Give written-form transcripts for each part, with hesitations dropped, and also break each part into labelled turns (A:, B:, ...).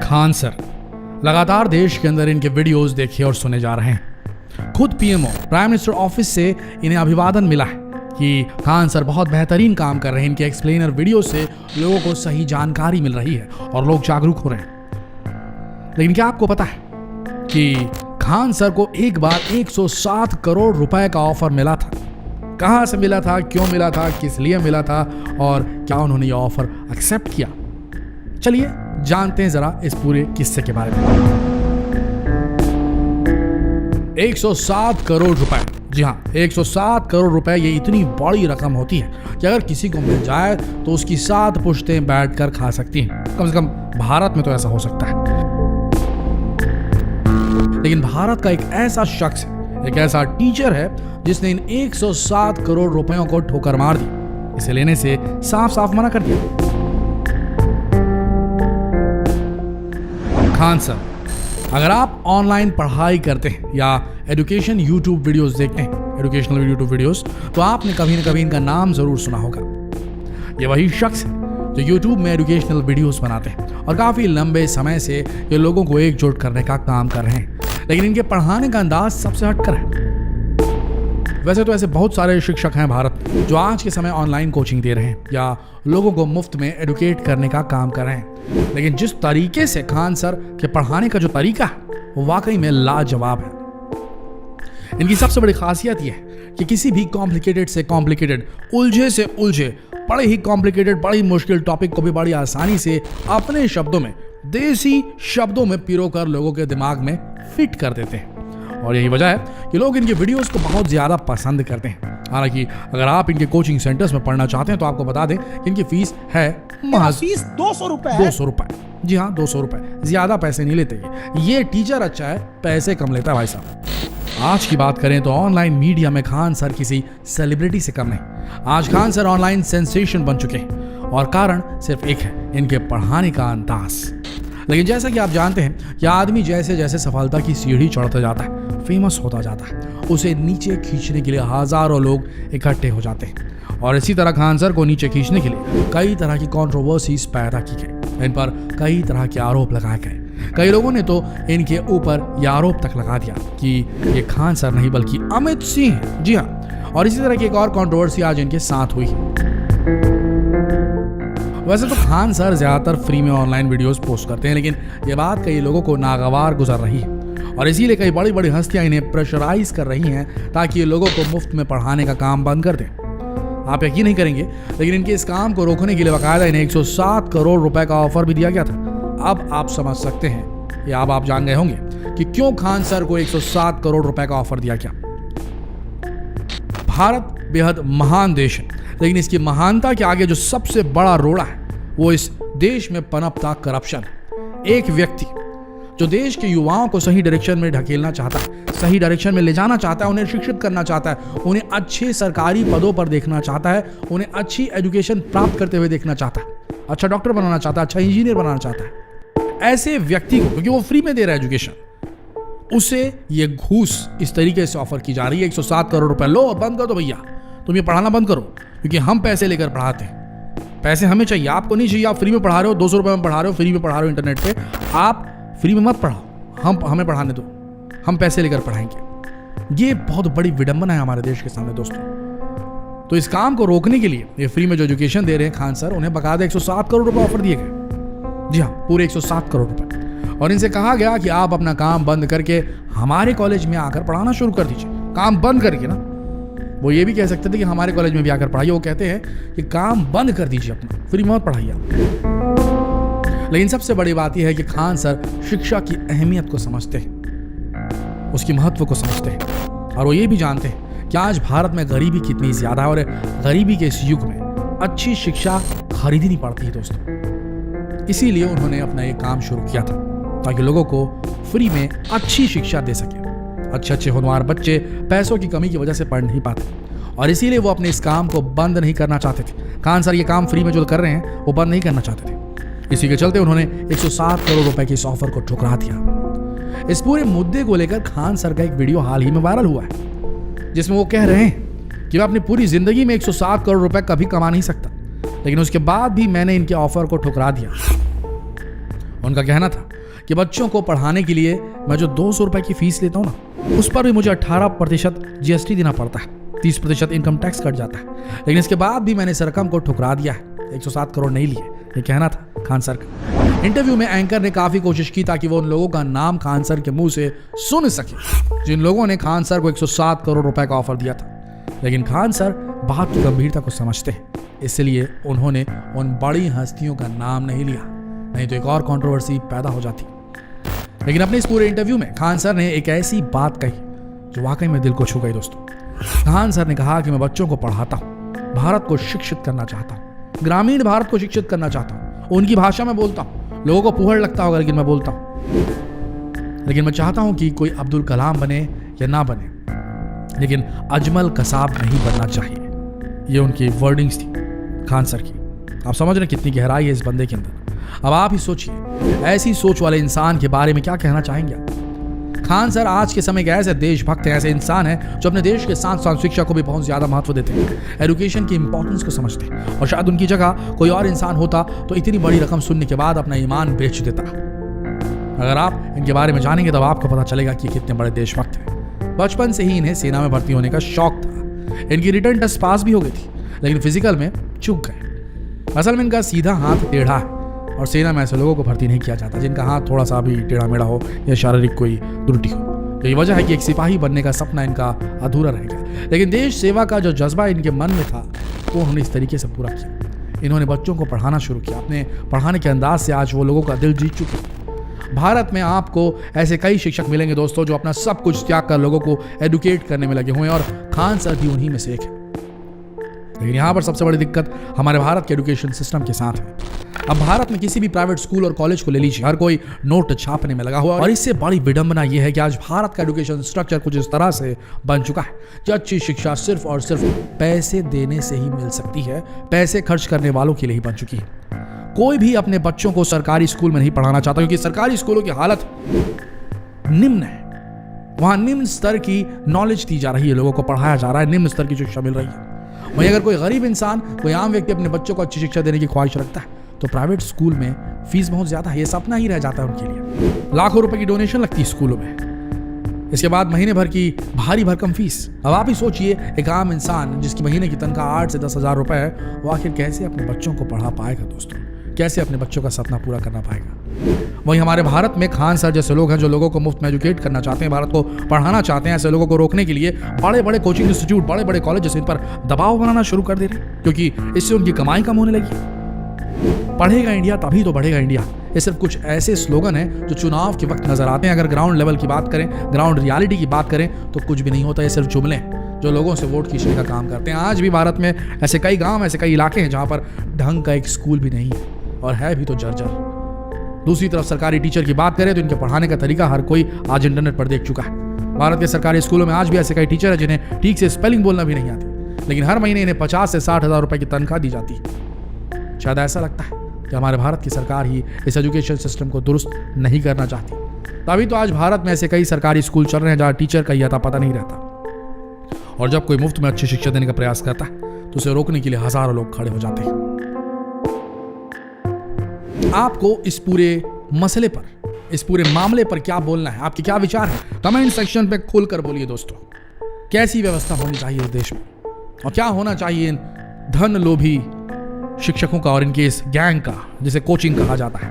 A: Khan sir लगातार देश के अंदर इनके वीडियोस देखे और सुने जा रहे हैं। खुद पीएमओ प्राइम मिनिस्टर ऑफिस से इन्हें अभिवादन मिला है कि खान सर बहुत बेहतरीन काम कर रहे हैं। इनके एक्सप्लेनर वीडियो से लोगों को सही जानकारी मिल रही है और लोग जागरूक हो रहे हैं। लेकिन क्या आपको पता है कि खान सर को एक बार 107 करोड़ रुपए का ऑफर मिला था? कहां से मिला था, क्यों मिला था, किस लिए मिला था और क्या उन्होंने ये ऑफर एक्सेप्ट किया? चलिए जानते हैं जरा इस पूरे किस्से के बारे में। 107 करोड़ रुपए, जी हाँ 107 करोड़ रुपए, ये इतनी बड़ी रकम होती है कि अगर किसी को मिल जाए तो उसकी 7 पुश्तें बैठकर खा सकती हैं। कम से कम भारत में तो ऐसा हो सकता है। लेकिन भारत का एक ऐसा शख्स है, एक ऐसा टीचर है जिसने इन 107 करोड़ रुपयों को ठोकर मार दी। इसे लेने से साफ साफ मना कर दिया। खान सर, अगर आप ऑनलाइन पढ़ाई करते हैं या एजुकेशन यूट्यूब वीडियोस देखते हैं, एजुकेशनल यूट्यूब वीडियोस, तो आपने कभी न कभी इनका नाम जरूर सुना होगा। ये वही शख्स है जो यूट्यूब में एजुकेशनल वीडियोस बनाते हैं और काफी लंबे समय से ये लोगों को एकजुट करने का काम कर रहे हैं। लेकिन इनके पढ़ाने का अंदाज सबसे हटकर है। वैसे तो ऐसे बहुत सारे शिक्षक हैं भारत में जो आज के समय ऑनलाइन कोचिंग दे रहे हैं या लोगों को मुफ्त में एडुकेट करने का काम कर रहे हैं। लेकिन जिस तरीके से खान सर के पढ़ाने का जो तरीका है वो वाकई में लाजवाब है। इनकी सबसे बड़ी खासियत यह है कि किसी भी कॉम्प्लिकेटेड से कॉम्प्लिकेटेड, उलझे से उलझे, बड़े ही कॉम्प्लिकेटेड, बड़ी मुश्किल टॉपिक को भी बड़ी आसानी से अपने शब्दों में, देसी शब्दों में पिरोकर लोगों के दिमाग में फिट कर देते हैं। और यही वजह है कि लोग इनके वीडियोस को बहुत ज्यादा पसंद करते हैं। हालांकि अगर आप इनके कोचिंग सेंटर्स में पढ़ना चाहते हैं तो आपको बता दें कि इनकी फीस है महज
B: 200 रुपए।
A: 200 रुपए, जी हाँ 200 रुपए, ज्यादा पैसे नहीं लेते। ये टीचर अच्छा है, पैसे कम लेता है भाई साहब। आज की बात करें तो ऑनलाइन मीडिया में खान सर किसी सेलिब्रिटी से कम नहीं। आज खान सर ऑनलाइन सेंसेशन बन चुके हैं और कारण सिर्फ एक है, इनके पढ़ाने का अंदाज। लेकिन जैसा कि आप जानते हैं कि आदमी जैसे जैसे सफलता की सीढ़ी चढ़ता जाता है, फेमस होता जाता है, उसे नीचे खींचने के लिए हजारों लोग इकट्ठे हो जाते हैं। और इसी तरह खान सर को नीचे खींचने के लिए कई तरह की कंट्रोवर्सीज पैदा की गई। इन पर कई तरह के आरोप लगाए गए। कई लोगों ने तो इनके ऊपर यह आरोप तक लगा दिया कि ये खान सर नहीं बल्कि अमित सिंह है। जी हाँ, और इसी तरह की एक और कंट्रोवर्सी आज इनके साथ हुई है। वैसे तो खान सर ज्यादातर फ्री में ऑनलाइन वीडियोस पोस्ट करते हैं, लेकिन ये बात कई लोगों को नागवार गुजर रही है और इसीलिए कई बड़ी बड़ी हस्तियां इन्हें प्रेशराइज कर रही हैं ताकि ये लोगों को मुफ्त में पढ़ाने का काम बंद कर दें। आप यकीन नहीं करेंगे, लेकिन इनके इस काम को रोकने के लिए बाकायदा इन्हें 107 करोड़ रुपए का ऑफर भी दिया गया था। अब आप समझ सकते हैं या अब आप जान गए होंगे कि क्यों खान सर को 107 करोड़ रुपए का ऑफर दिया गया। भारत बेहद महान देश है, लेकिन इसकी महानता के आगे जो सबसे बड़ा रोड़ा है वो इस देश में पनपता करप्शन। एक व्यक्ति जो देश के युवाओं को सही डायरेक्शन में ढकेलना चाहता है, सही डायरेक्शन में ले जाना चाहता है, उन्हें शिक्षित करना चाहता है, उन्हें अच्छे सरकारी पदों पर देखना चाहता है, उन्हें अच्छी एजुकेशन प्राप्त करते हुए देखना चाहता है, अच्छा डॉक्टर बनाना चाहता है, अच्छा इंजीनियर बनाना चाहता है, ऐसे व्यक्ति को, क्योंकि वो फ्री में दे रहा है एजुकेशन, उसे ये घूस इस तरीके से ऑफर की जा रही है। 107 करोड़ रुपए लो और बंद कर दो भैया, तुम ये पढ़ाना बंद करो, क्योंकि हम पैसे लेकर पढ़ाते हैं। पैसे हमें चाहिए, आपको नहीं चाहिए। आप फ्री में पढ़ा रहे हो, 200 रुपए में पढ़ा रहे हो, फ्री में पढ़ा रहे हो इंटरनेट पे, आप फ्री में मत पढ़ाओ, हमें पढ़ाने दो, हम पैसे लेकर पढ़ाएंगे। ये बहुत बड़ी विडंबना है हमारे देश के सामने दोस्तों। तो इस काम को रोकने के लिए ये फ्री में जो एजुकेशन दे रहे हैं खान सर, उन्हें बकायदा 107 करोड़ रुपए ऑफर दिए गए। जी हाँ, पूरे 107 करोड़ रुपए। और इनसे कहा गया कि आप अपना काम बंद करके हमारे कॉलेज में आकर पढ़ाना शुरू कर दीजिए। काम बंद करके ना, वो ये भी कह सकते थे कि हमारे कॉलेज में भी आकर पढ़ाइए। वो कहते हैं कि काम बंद कर दीजिए अपना, फ्री में मत पढ़ाइए आप। लेकिन सबसे बड़ी बात यह है कि खान सर शिक्षा की अहमियत को समझते हैं, उसकी महत्व को समझते हैं, और वो ये भी जानते हैं कि आज भारत में गरीबी कितनी ज्यादा है और गरीबी के इस युग में अच्छी शिक्षा खरीदनी पड़ती है दोस्तों। इसीलिए उन्होंने अपना ये काम शुरू किया था ताकि लोगों को फ्री में अच्छी शिक्षा दे सके। अच्छे होनहार बच्चे पैसों की कमी की वजह से पढ़ नहीं पाते और इसीलिए वो अपने इस काम को बंद नहीं करना चाहते थे। खान सर ये काम फ्री में जो कर रहे हैं वो बंद नहीं करना चाहते थे। इसी के चलते उन्होंने 107 करोड़ रुपए के इस ऑफर को ठुकरा दिया। इस पूरे मुद्दे को लेकर खान सर का एक वीडियो हाल ही में वायरल हुआ है जिसमें वो कह रहे हैं कि मैं अपनी पूरी जिंदगी में 107 करोड़ रुपए कभी कमा नहीं सकता, लेकिन उसके बाद भी मैंने इनके ऑफर को ठुकरा दिया। उनका कहना था कि बच्चों को पढ़ाने के लिए मैं जो 200 रुपए की फीस लेता हूँ ना, उस पर भी मुझे 18% GST देना पड़ता है, 30% इनकम टैक्स कट जाता है, लेकिन इसके बाद भी मैंने इस रकम को ठुकरा दिया है। 107 करोड़ नहीं लिए, ये कहना था खान सर का। इंटरव्यू में एंकर ने काफी कोशिश की ताकि वो उन लोगों का नाम खान सर के मुंह से सुन सके जिन लोगों ने खान सर को 107 करोड़ रुपए का ऑफर दिया था, लेकिन खान सर बात की गंभीरता को समझते हैं, इसलिए उन्होंने उन बड़ी हस्तियों का नाम नहीं लिया, नहीं तो एक और कंट्रोवर्सी पैदा हो जाती। लेकिन अपने इस पूरे इंटरव्यू में खान सर ने एक ऐसी बात कही जो वाकई में दिल को छू गई दोस्तों। खान सर ने कहा कि मैं बच्चों को पढ़ाता हूँ, भारत को शिक्षित करना चाहता हूँ, ग्रामीण भारत को शिक्षित करना चाहता हूँ, उनकी भाषा में बोलता हूँ, लोगों को फूहड़ लगता होगा लेकिन मैं बोलता हूँ। लेकिन मैं चाहता हूँ कि कोई अब्दुल कलाम बने या ना बने, लेकिन अजमल कसाब नहीं बनना चाहिए। ये उनकी वर्डिंग्स थी खान सर की। आप समझ रहे हैं कितनी गहराई है इस बंदे के अंदर। अब आप ही सोचिए, ऐसी सोच वाले इंसान के बारे में क्या कहना चाहेंगे आप। खान सर आज के समय के ऐसे देशभक्त हैं, ऐसे इंसान हैं जो अपने देश के साथ साथ शिक्षा को भी बहुत ज्यादा महत्व देते हैं, एजुकेशन की इंपॉर्टेंस को समझते हैं, और शायद उनकी जगह कोई और इंसान होता तो इतनी बड़ी रकम सुनने के बाद अपना ईमान बेच देता। अगर आप इनके बारे में जानेंगे तब आपको पता चलेगा कि कितने बड़े देशभक्त हैं। बचपन से ही इन्हें सेना में भर्ती होने का शौक था। इनकी रिटर्न टेस्ट पास भी हो गई थी, लेकिन फिजिकल में चूक गए। असल में इनका सीधा हाथ टेढ़ा है और सेना में ऐसे लोगों को भर्ती नहीं किया जाता जिनका हाथ थोड़ा सा भी टेढ़ा मेढ़ा हो या शारीरिक कोई त्रुटि हो। यही वजह है कि एक सिपाही बनने का सपना इनका अधूरा रह गया, लेकिन देश सेवा का जो जज्बा इनके मन में था वो उन्होंने इस तरीके से पूरा किया। इन्होंने बच्चों को पढ़ाना शुरू किया। अपने पढ़ाने के अंदाज से आज वो लोगों का दिल जीत चुके हैं। भारत में आपको ऐसे कई शिक्षक मिलेंगे दोस्तों जो अपना सब कुछ त्याग कर लोगों को एडुकेट करने में लगे हुए हैं, और खान सर भी उन्हीं में से एक है। लेकिन यहाँ पर सबसे बड़ी दिक्कत हमारे भारत के एजुकेशन सिस्टम के साथ है। अब भारत में किसी भी प्राइवेट स्कूल और कॉलेज को ले लीजिए, हर कोई नोट छापने में लगा हुआ है। और इससे बड़ी विडंबना यह है कि आज भारत का एजुकेशन स्ट्रक्चर कुछ इस तरह से बन चुका है कि अच्छी शिक्षा सिर्फ और सिर्फ पैसे देने से ही मिल सकती है, पैसे खर्च करने वालों के लिए ही बन चुकी है। कोई भी अपने बच्चों को सरकारी स्कूल में नहीं पढ़ाना चाहता, क्योंकि सरकारी स्कूलों की हालत निम्न है। वहां निम्न स्तर की नॉलेज दी जा रही है, लोगों को पढ़ाया जा रहा है, निम्न स्तर की शिक्षा मिल रही है। वहीं अगर कोई गरीब इंसान, कोई आम व्यक्ति अपने बच्चों को अच्छी शिक्षा देने की ख्वाहिश रखता है तो प्राइवेट स्कूल में फीस बहुत ज्यादा है, ये सपना ही रह जाता है उनके लिए। लाखों रुपए की डोनेशन लगती है स्कूलों में, इसके बाद महीने भर की भारी भरकम फीस। अब आप ही सोचिए, एक आम इंसान जिसकी महीने की तनख्वाह 8 से 10 हजार रुपए है, वो आखिर कैसे अपने बच्चों को पढ़ा पाएगा दोस्तों, कैसे अपने बच्चों का सपना पूरा करना पाएगा। वहीं हमारे भारत में खान सर जैसे लोग हैं जो लोगों को मुफ्त में एजुकेट करना चाहते हैं, भारत को पढ़ाना चाहते हैं। ऐसे लोगों को रोकने के लिए बड़े बड़े कोचिंग इंस्टीट्यूट, बड़े बड़े कॉलेजेस इन पर दबाव बनाना शुरू कर दे रहे हैं, क्योंकि इससे उनकी कमाई कम होने लगी। पढ़ेगा इंडिया तभी तो बढ़ेगा इंडिया, ये सिर्फ कुछ ऐसे स्लोगन हैं जो चुनाव के वक्त नजर आते हैं। अगर ग्राउंड लेवल की बात करें, ग्राउंड रियलिटी की बात करें तो कुछ भी नहीं होता, ये सिर्फ जुमले हैं जो लोगों से वोट खींचने का काम करते हैं। आज भी भारत में ऐसे कई गांव, ऐसे कई इलाके हैं जहां पर ढंग का एक स्कूल भी नहीं है, और है भी तो जर्जर। दूसरी तरफ सरकारी टीचर की बात करें तो इनके पढ़ाने का तरीका हर कोई आज इंटरनेट पर देख चुका है। भारत के सरकारी स्कूलों में आज भी ऐसे कई टीचर हैं जिन्हें ठीक से स्पेलिंग बोलना भी नहीं आती, लेकिन हर महीने इन्हें 50 से 60 हजार रुपए की तनख्वाह दी जाती है। शायद ऐसा लगता है कि हमारे भारत की सरकार ही इस एजुकेशन सिस्टम को दुरुस्त नहीं करना चाहती, तभी तो आज भारत में ऐसे कई सरकारी स्कूल चल रहे हैं जहां टीचर का ही अता पता नहीं रहता, और जब कोई मुफ्त में अच्छी शिक्षा देने का प्रयास करता है तो उसे रोकने के लिए हजारों लोग खड़े हो जाते हैं। आपको इस पूरे मसले पर, इस पूरे मामले पर क्या बोलना है, आपके क्या विचार है, कमेंट सेक्शन पे खुलकर बोलिए दोस्तों। कैसी व्यवस्था होनी चाहिए इस देश में, और क्या होना चाहिए इन धन लोभी शिक्षकों का और इनके इस गैंग का जिसे कोचिंग कहा जाता है।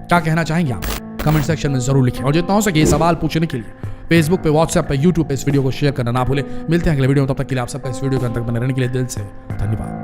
A: क्या कहना चाहेंगे आप, कमेंट सेक्शन में जरूर लिखें। और जितना हो सके ये सवाल पूछने के लिए फेसबुक पे, व्हाट्सएप पे, यूट्यूब पे इस वीडियो को शेयर करना ना भूलें। मिलते हैं अगले वीडियो में, तब तक के लिए आप सबका इस वीडियो के अंत तक बने रहने के लिए दिल से धन्यवाद।